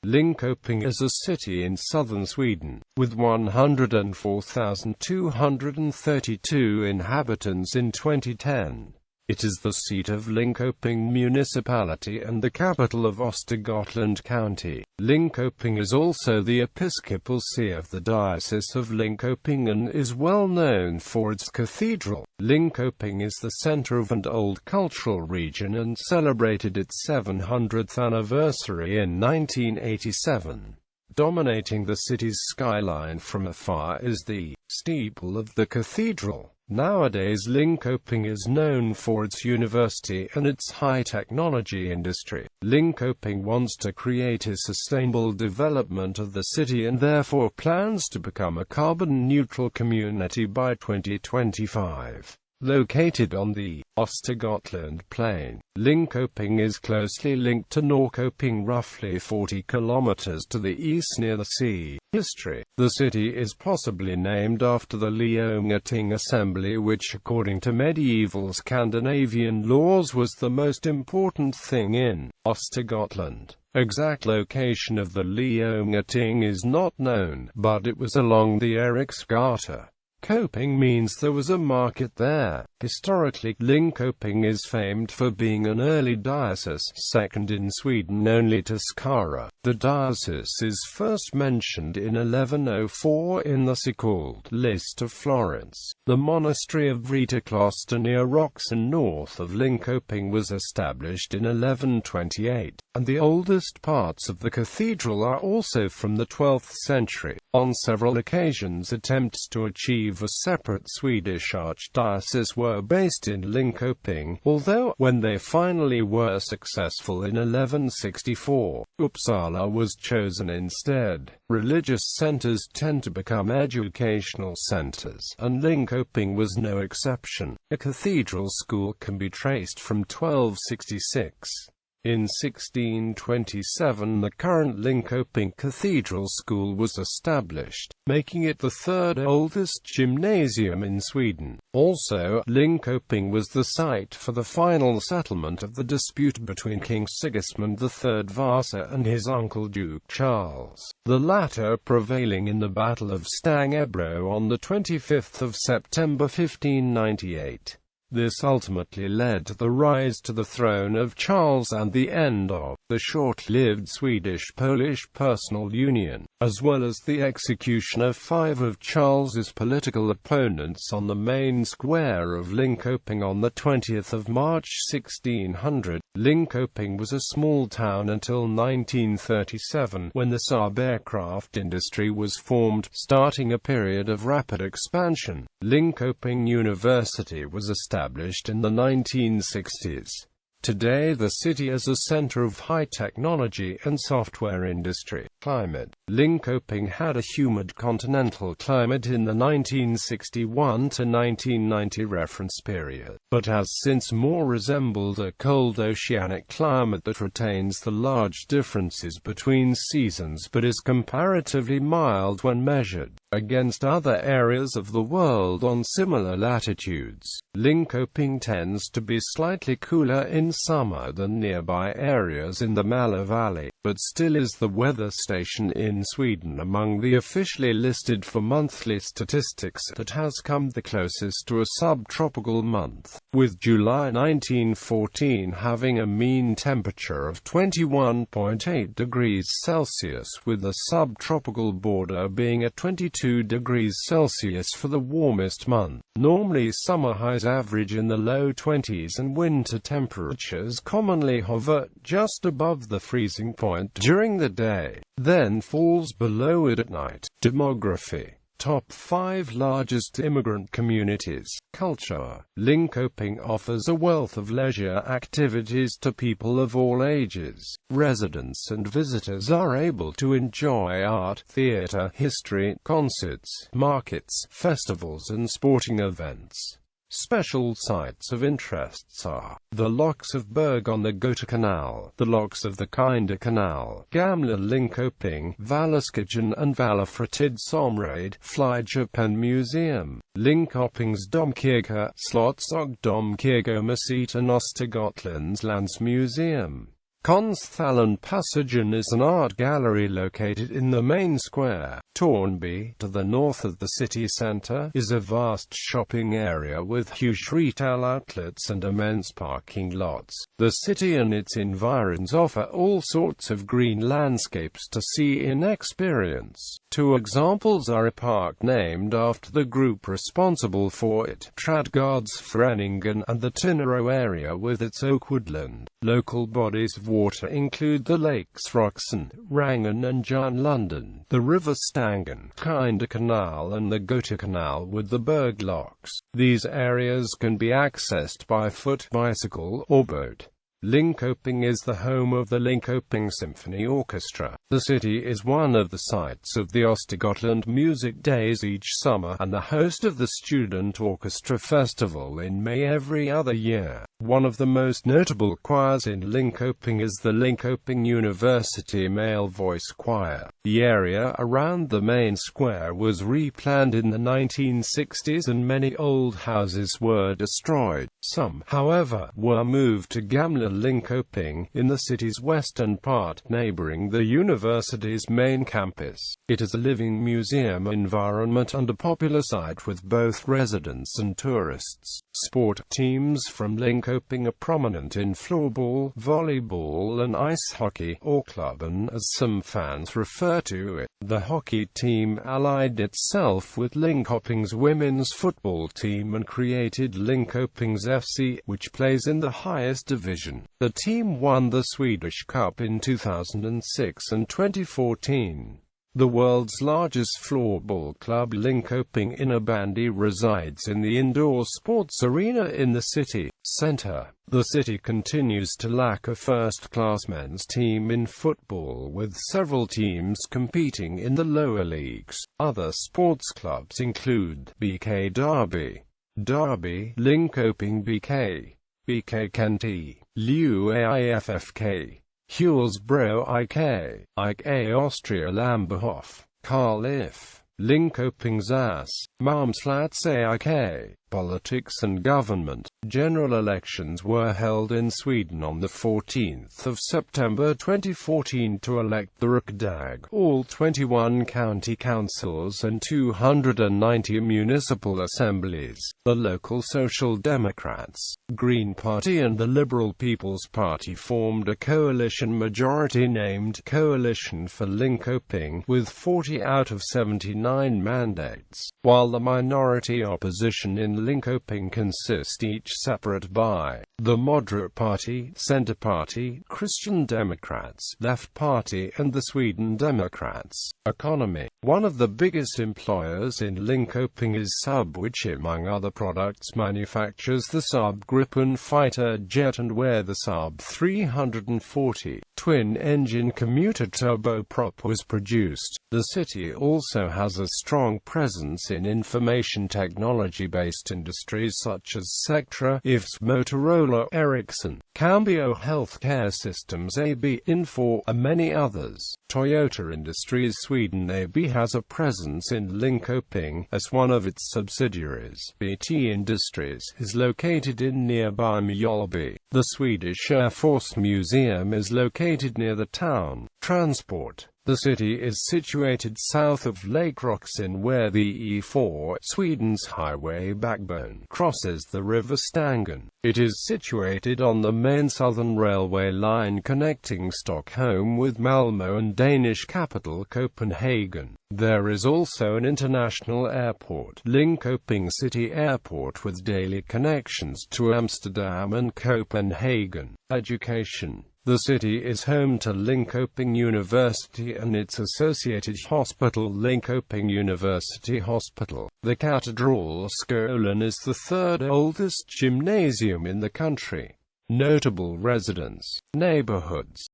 Linköping is a city in southern Sweden, with 104,232 inhabitants in 2010. It is the seat of Linköping Municipality and the capital of Östergötland County. Linköping is also the episcopal see of the Diocese of Linköping and is well known for its cathedral. Linköping is the center of an old cultural region and celebrated its 700th anniversary in 1987. Dominating the city's skyline from afar is the steeple of the cathedral. Nowadays Linköping is known for its university and its high-technology industry. Linköping wants to create a sustainable development of the city and therefore plans to become a carbon-neutral community by 2025. Located on the Östergötland plain, Linköping is closely linked to Norrköping, roughly 40 kilometers to the east near the sea. History: the city is possibly named after the Linköping Assembly, which according to medieval Scandinavian laws was the most important thing in Östergötland. Exact location of the Linköping is not known, but it was along the Eriksgata. Köping means there was a market there. Historically, Linköping is famed for being an early diocese, second in Sweden only to Skara. The diocese is first mentioned in 1104 in the so-called List of Florence. The monastery of Vretekloster near Roxen north of Linköping was established in 1128, and the oldest parts of the cathedral are also from the 12th century. On several occasions attempts to achieve a separate Swedish archdiocese were based in Linköping, although, when they finally were successful in 1164, Uppsala was chosen instead. Religious centers tend to become educational centers, and Linköping was no exception. A cathedral school can be traced from 1266. In 1627 the current Linköping Cathedral School was established, making it the third oldest gymnasium in Sweden. Also, Linköping was the site for the final settlement of the dispute between King Sigismund III Vasa and his uncle Duke Charles, the latter prevailing in the Battle of Stangebro on the 25th of September 1598. This ultimately led to the rise to the throne of Charles and the end of the short-lived Swedish-Polish personal union, as well as the execution of 5 of Charles's political opponents on the main square of Linköping on the 20th of March 1600. Linköping was a small town until 1937, when the Saab aircraft industry was formed, starting a period of rapid expansion. Linköping University was established in the 1960s. Today the city is a center of high technology and software industry. Climate: Linköping had a humid continental climate in the 1961 to 1990 reference period, but has since more resembled a cold oceanic climate that retains the large differences between seasons but is comparatively mild when measured against other areas of the world on similar latitudes. Linköping tends to be slightly cooler in summer than nearby areas in the Mälar Valley, but still is the weather station in Sweden among the officially listed for monthly statistics that has come the closest to a subtropical month, with July 1914 having a mean temperature of 21.8 degrees Celsius, with the subtropical border being at 22 degrees Celsius for the warmest month. Normally summer highs average in the low 20s and winter temperatures commonly hover just above the freezing point during the day, then falls below it at night. Demography: Top 5 largest immigrant communities. Culture: Linköping offers a wealth of leisure activities to people of all ages. Residents and visitors are able to enjoy art, theater, history, concerts, markets, festivals and sporting events. Special sites of interests are the Locks of Berg on the Göta Canal, the Locks of the Kinda Canal, Gamla Linköping, Valaskagen and Valafratidsområdet, Flyjapan Museum, Linköpings Domkyrka, Slotts och Domkyrkomuseet and Östergötlands Landsmuseum. Konsthallen Passagen is an art gallery located in the main square. Tornby, to the north of the city centre, is a vast shopping area with huge retail outlets and immense parking lots. The city and its environs offer all sorts of green landscapes to see and experience. Two examples are a park named after the group responsible for it, Trädgårdsföreningen, and the Tinnero area with its oak woodland. Local bodies of water include the lakes Roxen, Rangen and Jernlunden, the river Stangen, Kinder Canal and the Gota Canal with the Berg locks. These areas can be accessed by foot, bicycle, or boat. Linköping is the home of the Linköping Symphony Orchestra. The city is one of the sites of the Östergötland Music Days each summer, and the host of the Student Orchestra Festival in May every other year. One of the most notable choirs in Linköping is the Linköping University Male Voice Choir. The area around the main square was replanned in the 1960s and many old houses were destroyed. Some, however, were moved to Gamla Linköping, in the city's western part, neighboring the university's main campus. It is a living museum environment and a popular site with both residents and tourists. Sport teams from Linköping are prominent in floorball, volleyball and ice hockey, or klubben as some fans refer to it. The hockey team allied itself with Linköping's women's football team and created Linköping's FC, which plays in the highest division. The team won the Swedish Cup in 2006 and 2014. The world's largest floorball club, Linköping Innebandy, resides in the indoor sports arena in the city centre. The city continues to lack a first-class men's team in football, with several teams competing in the lower leagues. Other sports clubs include BK Derby, Linköping BK, BK Kenti, LUAIFFK, Hillsborough IK, Austria Lamberhof, Karl If, Linköping SAS, Malmslätts AIK. Politics and government. General elections were held in Sweden on the 14th of September 2014 to elect the Riksdag, all 21 county councils and 290 municipal assemblies. The local Social Democrats, Green Party and the Liberal People's Party formed a coalition majority named Coalition for Linköping, with 40 out of 79 mandates, while the minority opposition in Linköping consist each separate by the Moderate Party, Centre Party, Christian Democrats, Left Party and the Sweden Democrats. Economy. One of the biggest employers in Linköping is Saab, which among other products manufactures the Saab Gripen fighter jet and where the Saab 340 twin-engine commuter turboprop was produced. The city also has a strong presence in information technology-based industries such as Sectra, IFS, Motorola, Ericsson, Cambio Healthcare Systems AB, Infor, and many others. Toyota Industries Sweden AB has a presence in Linköping, as one of its subsidiaries, BT Industries, is located in nearby Mjölby. The Swedish Air Force Museum is located near the town. Transport. The city is situated south of Lake Roxen, where the E4, Sweden's highway backbone, crosses the river Stangen. It is situated on the main southern railway line connecting Stockholm with Malmö and Danish capital Copenhagen. There is also an international airport, Linköping City Airport, with daily connections to Amsterdam and Copenhagen. Education. The city is home to Linköping University and its associated hospital, Linköping University Hospital. The cathedral.Linköping is the third oldest gymnasium in the country. Notable residents, neighborhoods.